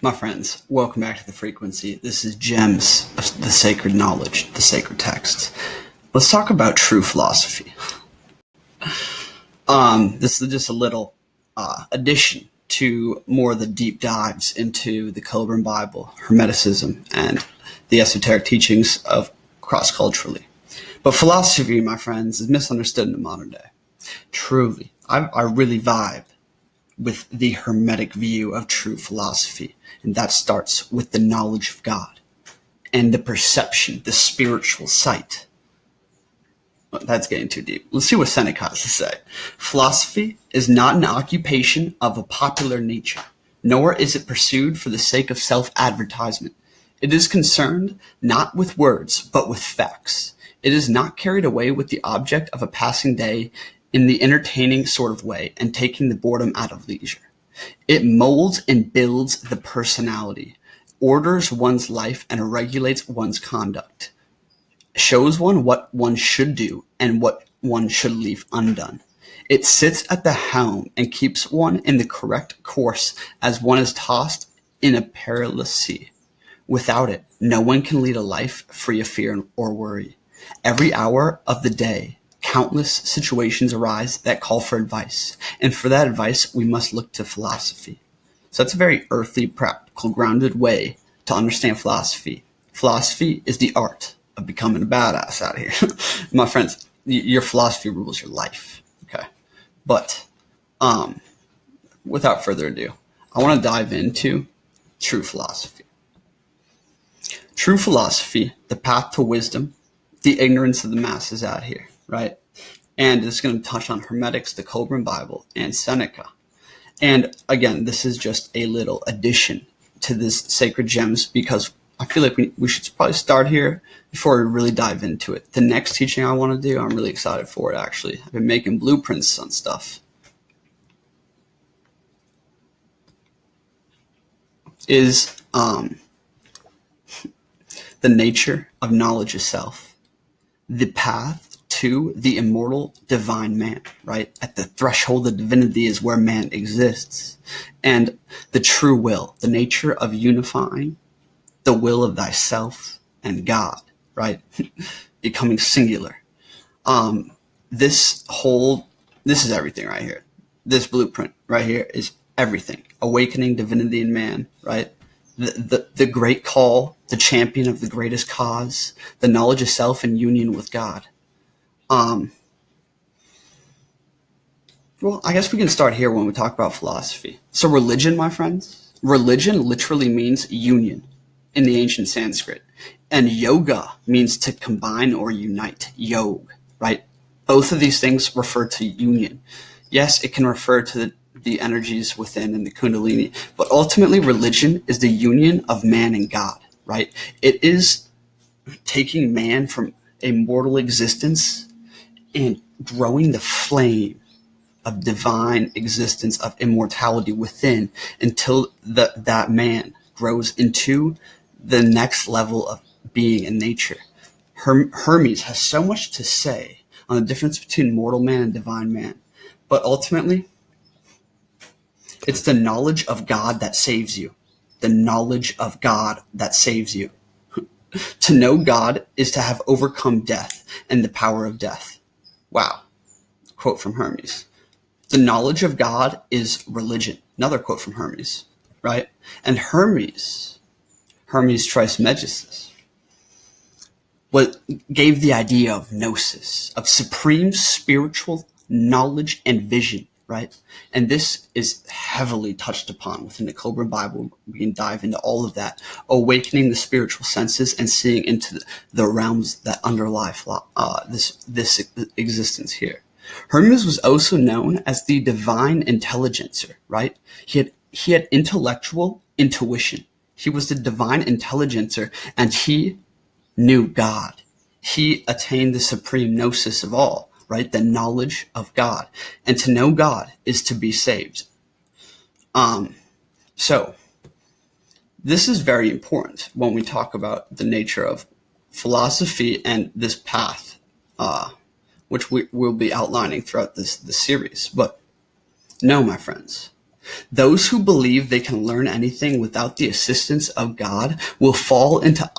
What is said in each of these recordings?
My friends, welcome back to the frequency. This is Gems of the Sacred Knowledge, the Sacred Texts. Let's talk about true philosophy. This is just a little addition to more of the deep dives into the Kolbrin Bible, Hermeticism, and the esoteric teachings of cross-culturally. But philosophy, my friends, is misunderstood in the modern day. Truly, I really vibe with the Hermetic view of true philosophy, and that starts with the knowledge of God and the perception, the spiritual sight. Well, that's getting too deep. Let's see what Seneca has to say. Philosophy is not an occupation of a popular nature, nor is it pursued for the sake of self-advertisement. It is concerned not with words, but with facts. It is not carried away with the object of a passing day in the entertaining sort of way and taking the boredom out of leisure. It molds and builds the personality, orders one's life and regulates one's conduct, shows one what one should do and what one should leave undone. It sits at the helm and keeps one in the correct course as one is tossed in a perilous sea. Without it, no one can lead a life free of fear or worry. Every hour of the day, countless situations arise that call for advice, and for that advice, we must look to philosophy. So that's a very earthly, practical, grounded way to understand philosophy. Philosophy is the art of becoming a badass out here. My friends, your philosophy rules your life, okay? But without further ado, I want to dive into true philosophy. True philosophy, the path to wisdom, the ignorance of the masses out here, right? And it's going to touch on Hermetics, the Kolbrin Bible, and Seneca. And again, this is just a little addition to this sacred gems because I feel like we should probably start here before we really dive into it. The next teaching I want to do, I'm really excited for it, actually. I've been making blueprints on stuff. Is the nature of knowledge itself, the path to the immortal divine man, right? At the threshold of divinity is where man exists. And the true will, the nature of unifying the will of thyself and God, right? Becoming singular. This is everything right here. This blueprint right here is everything. Awakening divinity in man, right? The great call, the champion of the greatest cause, the knowledge of self and union with God. Well, I guess we can start here when we talk about philosophy. So religion, my friends, religion literally means union in the ancient Sanskrit. And yoga means to combine or unite, yog, right? Both of these things refer to union. Yes, it can refer to the energies within and the kundalini, but ultimately religion is the union of man and God, right? It is taking man from a mortal existence and growing the flame of divine existence, of immortality within until that man grows into the next level of being in nature. Hermes has so much to say on the difference between mortal man and divine man, but ultimately, it's the knowledge of God that saves you. The knowledge of God that saves you. To know God is to have overcome death and the power of death. Wow. Quote from Hermes. The knowledge of God is religion. Another quote from Hermes, right? And Hermes Trismegistus, what gave the idea of gnosis, of supreme spiritual knowledge and vision, right? And this is heavily touched upon within the Kolbrin Bible. We can dive into all of that, awakening the spiritual senses and seeing into the realms that underlie this existence here. Hermes was also known as the divine intelligencer, right? He had intellectual intuition. He was the divine intelligencer, and he knew God. He attained the supreme gnosis of all, right? The knowledge of God. And to know God is to be saved. So this is very important when we talk about the nature of philosophy and this path, which we will be outlining throughout this series. But no, my friends, Those who believe they can learn anything without the assistance of God will fall into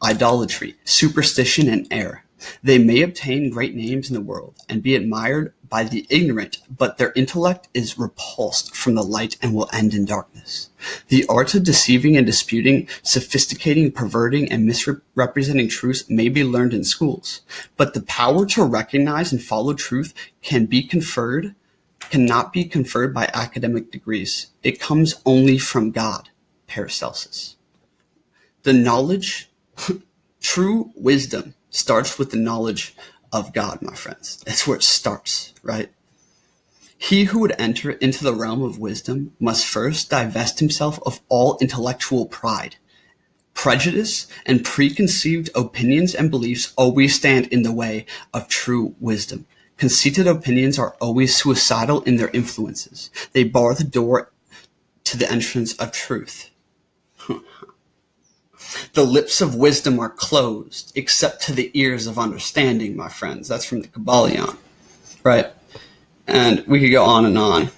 idolatry, superstition, and error. They may obtain great names in the world and be admired by the ignorant, but their intellect is repulsed from the light and will end in darkness. The art of deceiving and disputing, sophisticating, perverting, and misrepresenting truths may be learned in schools, but the power to recognize and follow truth cannot be conferred by academic degrees. It comes only from God. Paracelsus. The knowledge, true wisdom, starts with the knowledge of God, my friends. That's where it starts, right? He who would enter into the realm of wisdom must first divest himself of all intellectual pride. Prejudice and preconceived opinions and beliefs always stand in the way of true wisdom. Conceited opinions are always suicidal in their influences. They bar the door to the entrance of truth. The lips of wisdom are closed, except to the ears of understanding, my friends. That's from the Kabbalion, right? And we could go on and on.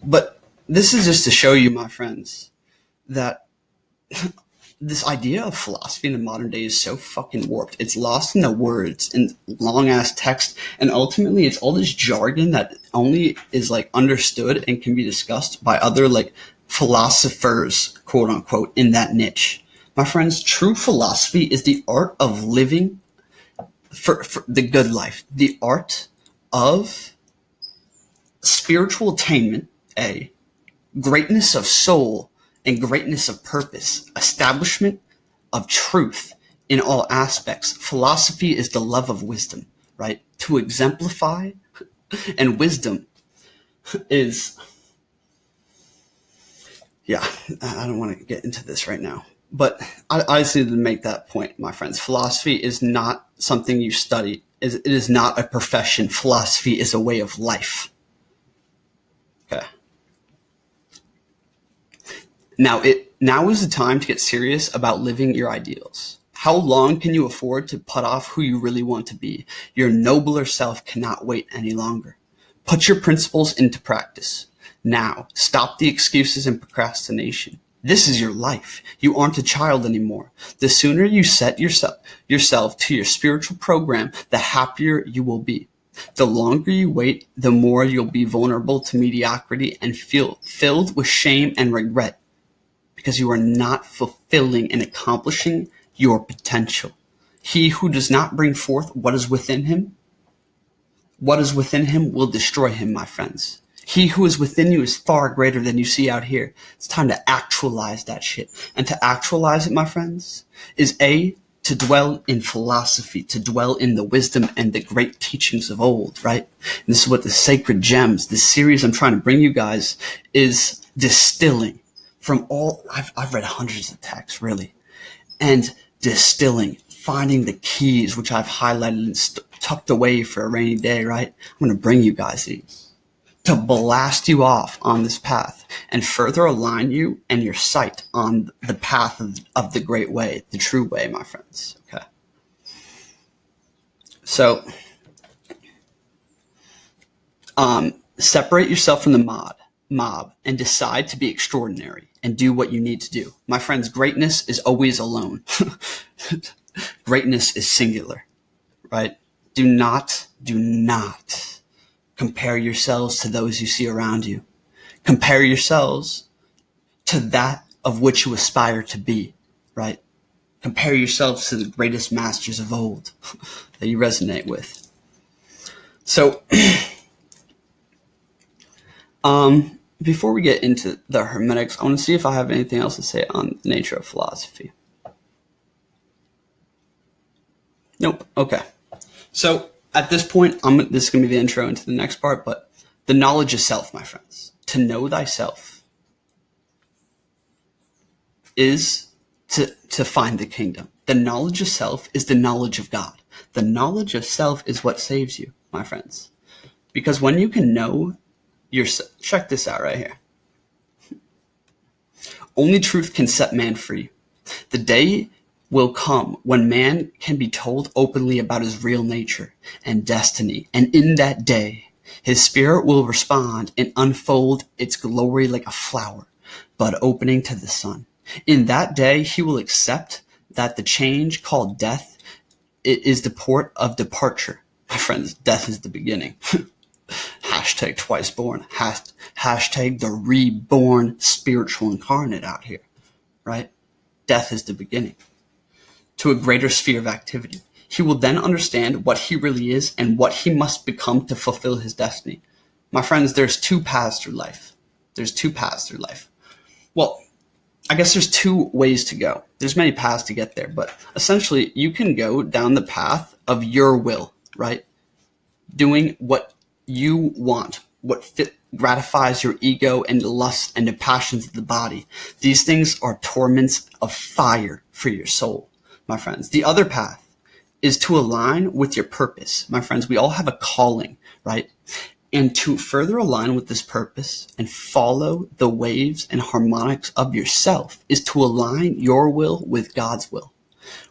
But this is just to show you, my friends, that this idea of philosophy in the modern day is so fucking warped. It's lost in the words and long-ass text, and ultimately it's all this jargon that only is, like, understood and can be discussed by other, like, philosophers, quote unquote, in that niche. My friends, true philosophy is the art of living for the good life, the art of spiritual attainment, greatness of soul and greatness of purpose, establishment of truth in all aspects. Philosophy is the love of wisdom, right? To exemplify, and wisdom is... Yeah, I don't want to get into this right now. But I just need to make that point, my friends. Philosophy is not something you study. It is not a profession. Philosophy is a way of life. Okay. Now is the time to get serious about living your ideals. How long can you afford to put off who you really want to be? Your nobler self cannot wait any longer. Put your principles into practice. Now, stop the excuses and procrastination. This is your life. You aren't a child anymore. The sooner you set yourself to your spiritual program, the happier you will be. The longer you wait, the more you'll be vulnerable to mediocrity and feel filled with shame and regret because you are not fulfilling and accomplishing your potential. He who does not bring forth what is within him will destroy him, my friends. He who is within you is far greater than you see out here. It's time to actualize that shit. And to actualize it, my friends, is to dwell in philosophy, to dwell in the wisdom and the great teachings of old, right? And this is what the Sacred Gems, this series I'm trying to bring you guys, is distilling from all... I've read hundreds of texts, really. And distilling, finding the keys, which I've highlighted and tucked away for a rainy day, right? I'm going to bring you guys these to blast you off on this path and further align you and your sight on the path of the great way, the true way, my friends. Okay. So, separate yourself from the mob and decide to be extraordinary and do what you need to do. My friends, greatness is always alone. Greatness is singular, right? Do not compare yourselves to those you see around you. Compare yourselves to that of which you aspire to be, right? Compare yourselves to the greatest masters of old that you resonate with. So, before we get into the Hermetics, I want to see if I have anything else to say on the nature of philosophy. Nope. Okay. So, at this point, this is going to be the intro into the next part, but the knowledge of self, my friends. To know thyself is to find the kingdom. The knowledge of self is the knowledge of God. The knowledge of self is what saves you, my friends. Because when you can know yourself, check this out right here. Only truth can set man free. The day will come when man can be told openly about his real nature and destiny. And in that day, His spirit will respond and unfold its glory like a flower, bud opening to the sun. In that day, he will accept that the change called death is the port of departure. My friends, death is the beginning. Hashtag twice born. Hashtag the reborn spiritual incarnate out here, right? Death is the beginning to a greater sphere of activity. He will then understand what he really is and what he must become to fulfill his destiny. My friends, there's two paths through life. Well, I guess there's two ways to go. There's many paths to get there, but essentially you can go down the path of your will, right? Doing what you want, what gratifies your ego and the lust and the passions of the body. These things are torments of fire for your soul, my friends. The other path is to align with your purpose. My friends, we all have a calling, right? And to further align with this purpose and follow the waves and harmonics of yourself is to align your will with God's will.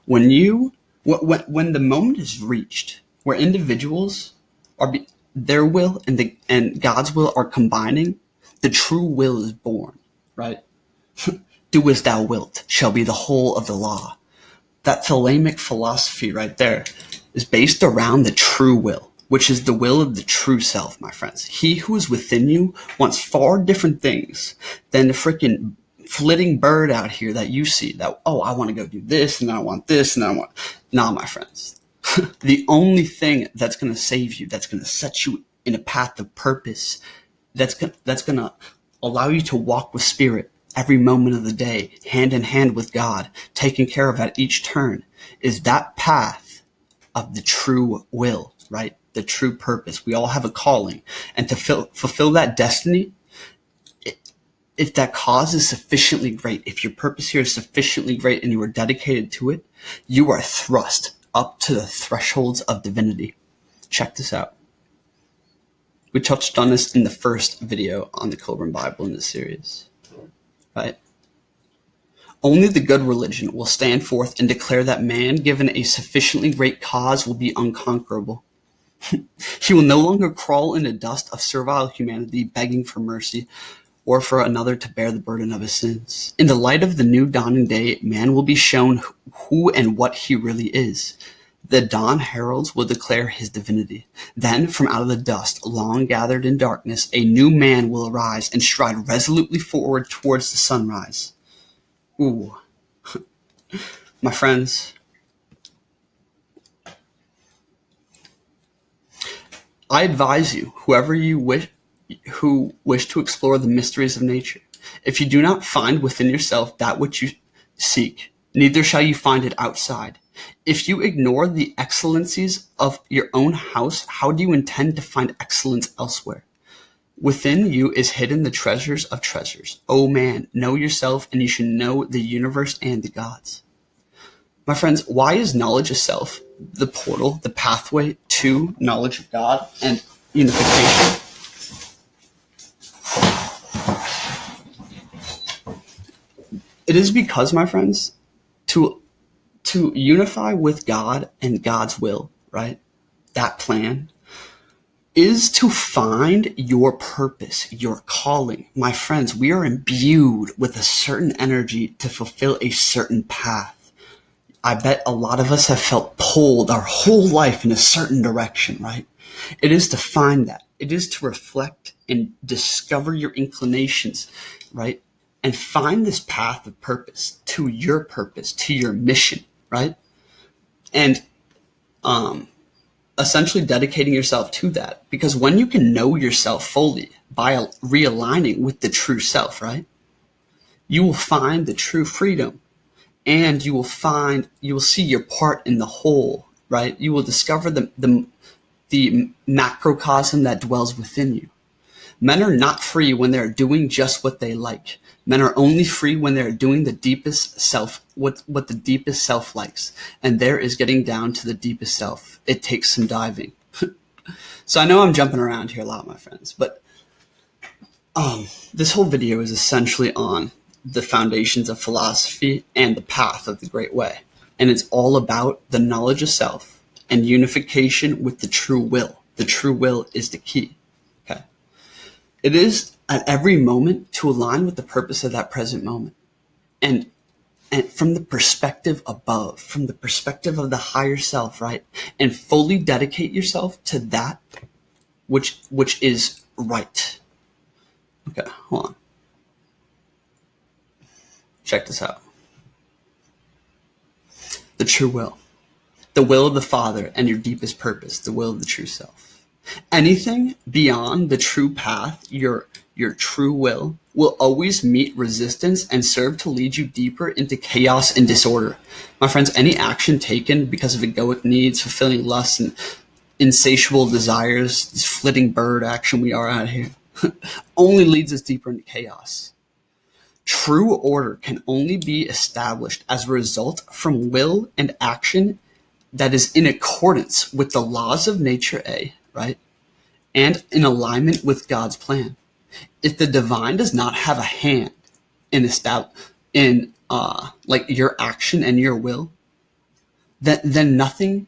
When the moment is reached where individuals are their will and God's will are combining, the true will is born, right? Do as thou wilt shall be the whole of the law. That Thelemic philosophy right there is based around the true will, which is the will of the true self, my friends. He who is within you wants far different things than the freaking flitting bird out here that you see that, oh, I want to go do this and I want this and I want. Nah, my friends. The only thing that's going to save you, that's going to set you in a path of purpose, that's going to allow you to walk with spirit every moment of the day, hand in hand with God, taken care of at each turn, is that path of the true will, right? The true purpose. We all have a calling. And to fulfill that destiny, if that cause is sufficiently great, if your purpose here is sufficiently great and you are dedicated to it, you are thrust up to the thresholds of divinity. Check this out. We touched on this in the first video on the Kolbrin Bible in this series, right? Only the good religion will stand forth and declare that man, given a sufficiently great cause, will be unconquerable. He will no longer crawl in the dust of servile humanity, begging for mercy or for another to bear the burden of his sins. In the light of the new dawning day, man will be shown who and what he really is. The dawn heralds will declare his divinity. Then, from out of the dust, long gathered in darkness, a new man will arise and stride resolutely forward towards the sunrise. Ooh. My friends, I advise you, who wish to explore the mysteries of nature, if you do not find within yourself that which you seek, neither shall you find it outside. If you ignore the excellencies of your own house, how do you intend to find excellence elsewhere? Within you is hidden the treasures of treasures. O man, know yourself, and you should know the universe and the gods. My friends, why is knowledge of self the portal, the pathway to knowledge of God and unification? It is because, my friends, to unify with God and God's will, right? That plan is to find your purpose, your calling. My friends, we are imbued with a certain energy to fulfill a certain path. I bet a lot of us have felt pulled our whole life in a certain direction, right? It is to find that. It is to reflect and discover your inclinations, right? And find this path of purpose, to your mission, right? And essentially dedicating yourself to that. Because when you can know yourself fully by realigning with the true self, right? You will find the true freedom. And you will see your part in the whole, right? You will discover the macrocosm that dwells within you. Men are not free when they're doing just what they like. Men are only free when they're doing the deepest self, what the deepest self likes. And there is getting down to the deepest self. It takes some diving. So I know I'm jumping around here a lot, my friends, but this whole video is essentially on the foundations of philosophy and the path of the great way. And it's all about the knowledge of self and unification with the true will. The true will is the key. It is at every moment to align with the purpose of that present moment. And from the perspective above, from the perspective of the higher self, right? And fully dedicate yourself to that which is right. Okay, hold on. Check this out. The true will. The will of the Father and your deepest purpose, the will of the true self. Anything beyond the true path, your true will always meet resistance and serve to lead you deeper into chaos and disorder. My friends, any action taken because of egoic needs, fulfilling lusts, and insatiable desires, this flitting bird action we are out here, only leads us deeper into chaos. True order can only be established as a result from will and action that is in accordance with the laws of nature, right? And in alignment with God's plan. If the divine does not have a hand in like your action and your will, then nothing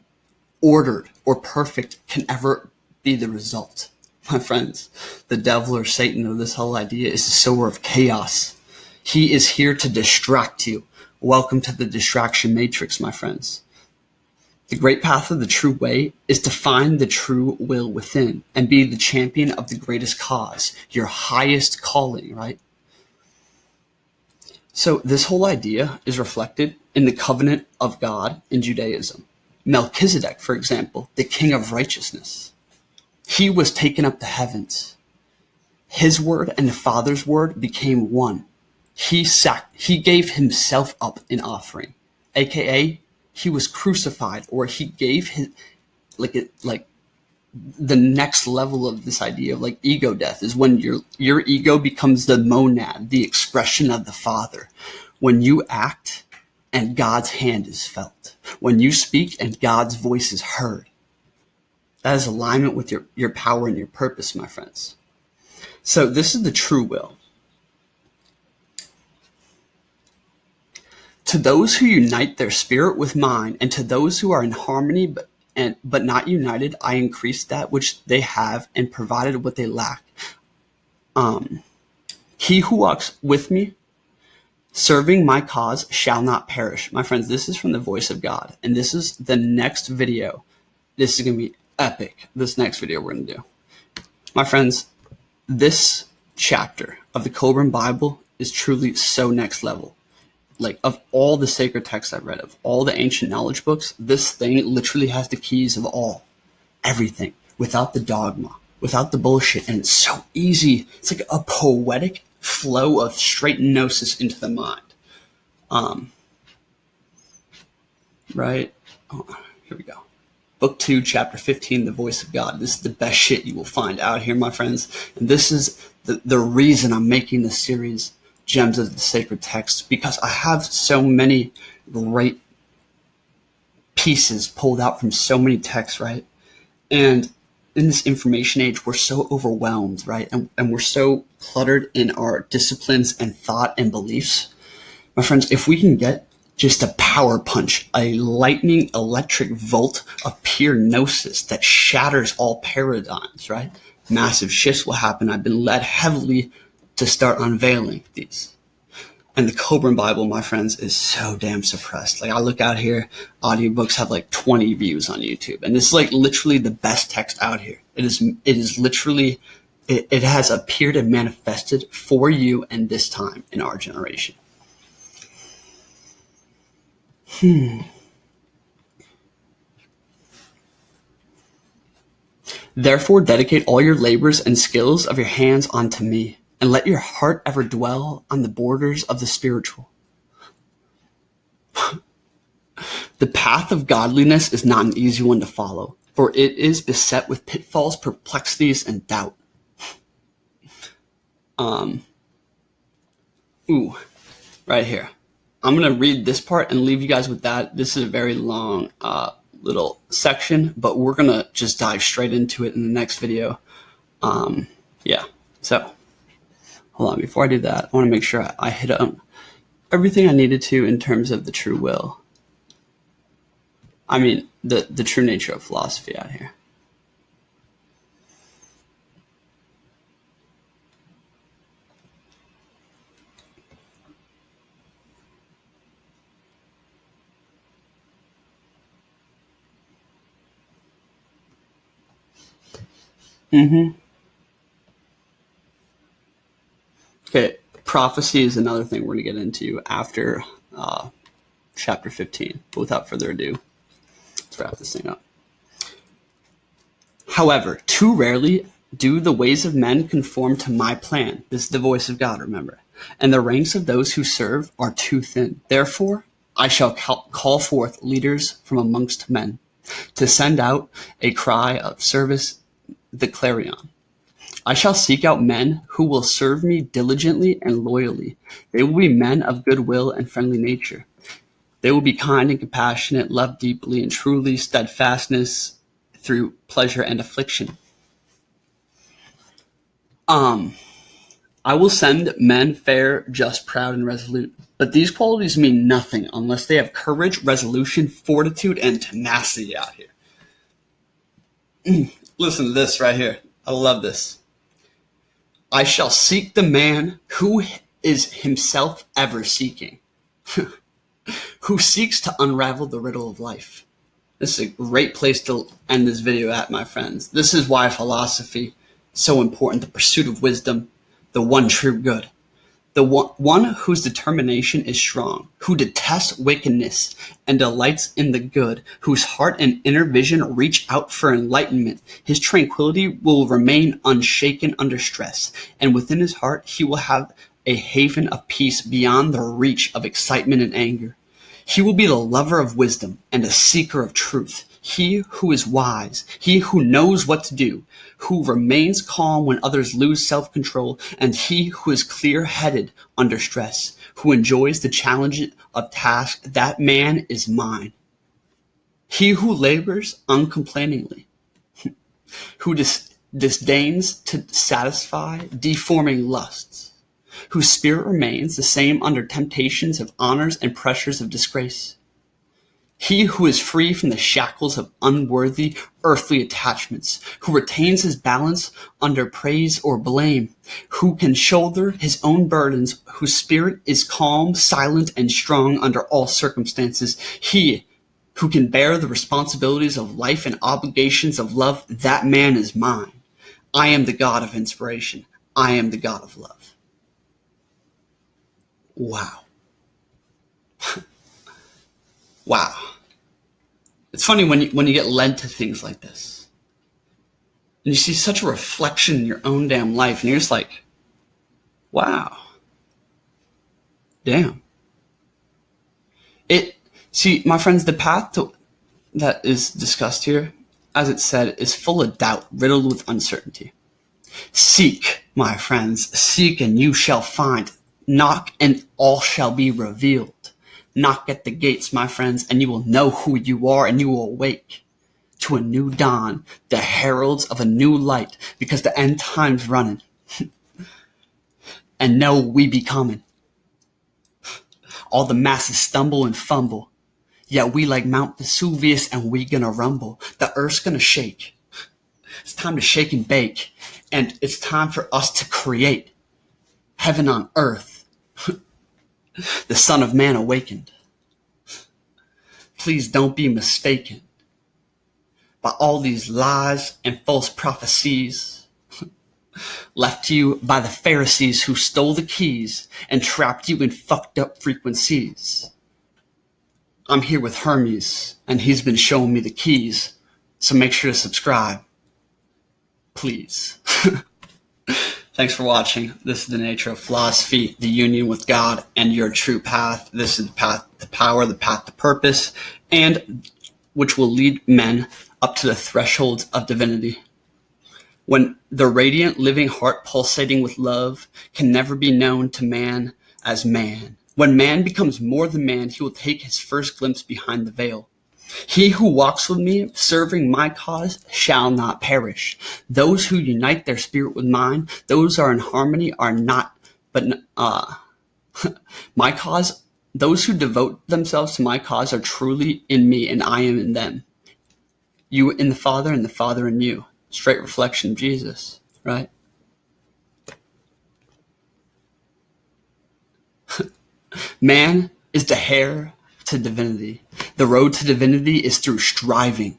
ordered or perfect can ever be the result. My friends, the devil or Satan of this whole idea is the sower of chaos. He is here to distract you. Welcome to the distraction matrix, my friends. The great path of the true way is to find the true will within and be the champion of the greatest cause, your highest calling, right? So this whole idea is reflected in the covenant of God in Judaism. Melchizedek, for example, the king of righteousness, he was taken up to heavens. His word and the Father's word became one. He gave himself up in offering, aka he was crucified, or he gave his like the next level of this idea of like ego death is when your ego becomes the monad, the expression of the Father. When you act and God's hand is felt. When you speak and God's voice is heard. That is alignment with your power and your purpose, my friends. So this is the true will. To those who unite their spirit with mine, and to those who are in harmony but not united, I increase that which they have and provided what they lack. He who walks with me, serving my cause, shall not perish. My friends, this is from the voice of God, and this is the next video. This is going to be epic, this next video we're going to do. My friends, this chapter of the Kolbrin Bible is truly so next level. Like, of all the sacred texts I've read, of all the ancient knowledge books, this thing literally has the keys of everything, without the dogma, without the bullshit, and it's so easy. It's like a poetic flow of straight gnosis into the mind. Right? Oh, here we go. Book 2, chapter 15, The Voice of God. This is the best shit you will find out here, my friends. And this is the reason I'm making this series, Gems of the Sacred Texts, because I have so many great pieces pulled out from so many texts, right? And in this information age, we're so overwhelmed, right? And we're so cluttered in our disciplines and thought and beliefs. My friends, if we can get just a power punch, a lightning electric volt of pure gnosis that shatters all paradigms, right? Massive shifts will happen. I've been led heavily to start unveiling these. And the Kolbrin Bible, my friends, is so damn suppressed. Like, I look out here, audiobooks have like 20 views on YouTube. And this is like literally the best text out here. It is literally, it has appeared and manifested for you and this time in our generation. Therefore, dedicate all your labors and skills of your hands unto me, and let your heart ever dwell on the borders of the spiritual. The path of godliness is not an easy one to follow, for it is beset with pitfalls, perplexities, and doubt. Right here. I'm going to read this part and leave you guys with that. This is a very long little section, but we're going to just dive straight into it in the next video. Yeah, so hold on. Before I do that, I want to make sure I hit on everything I needed to in terms of the true will. I mean, the true nature of philosophy out here. Mm-hmm. Okay, prophecy is another thing we're going to get into after chapter 15. But without further ado, let's wrap this thing up. However, too rarely do the ways of men conform to my plan. This is the voice of God, remember. And the ranks of those who serve are too thin. Therefore, I shall call forth leaders from amongst men to send out a cry of service, the clarion. I shall seek out men who will serve me diligently and loyally. They will be men of good will and friendly nature. They will be kind and compassionate, love deeply and truly, steadfastness through pleasure and affliction. I will send men fair, just, proud, and resolute. But these qualities mean nothing unless they have courage, resolution, fortitude, and tenacity out here. Listen to this right here. I love this. I shall seek the man who is himself ever seeking, who seeks to unravel the riddle of life. This is a great place to end this video at, my friends. This is why philosophy is so important, the pursuit of wisdom, the one true good. The one whose determination is strong, who detests wickedness and delights in the good, whose heart and inner vision reach out for enlightenment. His tranquility will remain unshaken under stress, and within his heart he will have a haven of peace beyond the reach of excitement and anger. He will be the lover of wisdom and a seeker of truth. He who is wise, he who knows what to do, who remains calm when others lose self-control, and he who is clear-headed under stress, who enjoys the challenge of tasks, that man is mine. He who labors uncomplainingly, who disdains to satisfy deforming lusts, whose spirit remains the same under temptations of honors and pressures of disgrace. He who is free from the shackles of unworthy earthly attachments, who retains his balance under praise or blame, who can shoulder his own burdens, whose spirit is calm, silent, and strong under all circumstances. He who can bear the responsibilities of life and obligations of love, that man is mine. I am the God of inspiration. I am the God of love. Wow. Wow. It's funny when you get led to things like this, and you see such a reflection in your own damn life, and you're just like, wow, damn. See, my friends, the path that is discussed here, as it said, is full of doubt, riddled with uncertainty. Seek, my friends, seek and you shall find. Knock and all shall be revealed. Knock at the gates, my friends, and you will know who you are, and you will awake to a new dawn, the heralds of a new light, because the end time's running. And know we be coming. All the masses stumble and fumble, yet we like Mount Vesuvius, and we gonna rumble. The earth's gonna shake. It's time to shake and bake, and it's time for us to create heaven on earth. The Son of Man awakened. Please don't be mistaken by all these lies and false prophecies left to you by the Pharisees who stole the keys and trapped you in fucked up frequencies. I'm here with Hermes, and he's been showing me the keys, so make sure to subscribe. Please. Thanks for watching. This is the nature of philosophy, the union with God, and your true path. This is the path to power, the path to purpose, and which will lead men up to the thresholds of divinity. When the radiant living heart pulsating with love can never be known to man as man. When man becomes more than man, he will take his first glimpse behind the veil. He who walks with me, serving my cause, shall not perish. Those who unite their spirit with mine, those are in harmony, are not, but my cause, those who devote themselves to my cause are truly in me, and I am in them. You in the Father, and the Father in you. Straight reflection of Jesus, right? Man is the heir to divinity. The road to divinity is through striving.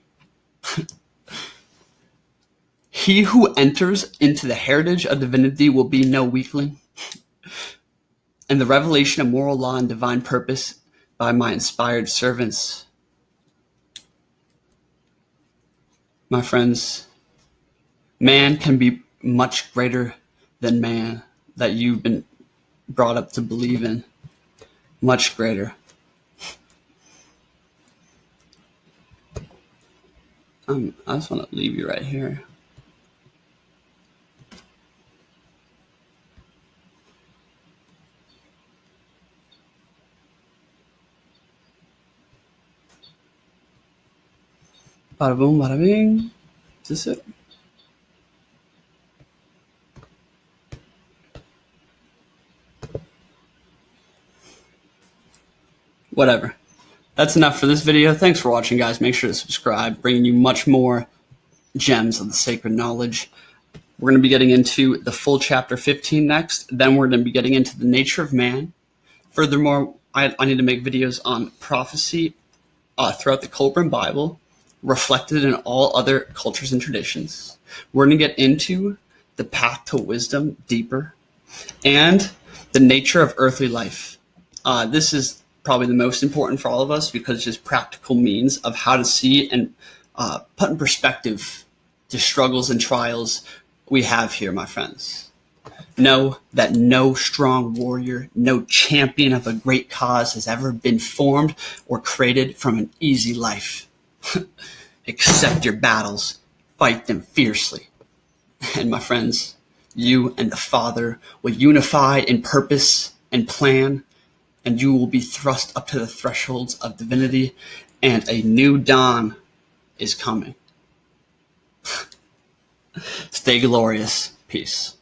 He who enters into the heritage of divinity will be no weakling, and the revelation of moral law and divine purpose by my inspired servants. My friends, man can be much greater than man that you've been brought up to believe in. Much greater. I just want to leave you right here. Bada boom, bada bing. Is this it? Whatever. That's enough for this video. Thanks for watching, guys. Make sure to subscribe, bringing you much more gems of the sacred knowledge. We're going to be getting into the full chapter 15 next. Then we're going to be getting into the nature of man. Furthermore, I need to make videos on prophecy throughout the Kolbrin Bible, reflected in all other cultures and traditions. We're going to get into the path to wisdom deeper and the nature of earthly life. This is probably the most important for all of us because it's just practical means of how to see and put in perspective the struggles and trials we have here, my friends. Know that no strong warrior, no champion of a great cause has ever been formed or created from an easy life. Accept your battles, fight them fiercely. And my friends, you and the Father will unify in purpose and plan, and you will be thrust up to the thresholds of divinity, and a new dawn is coming. Stay glorious. Peace.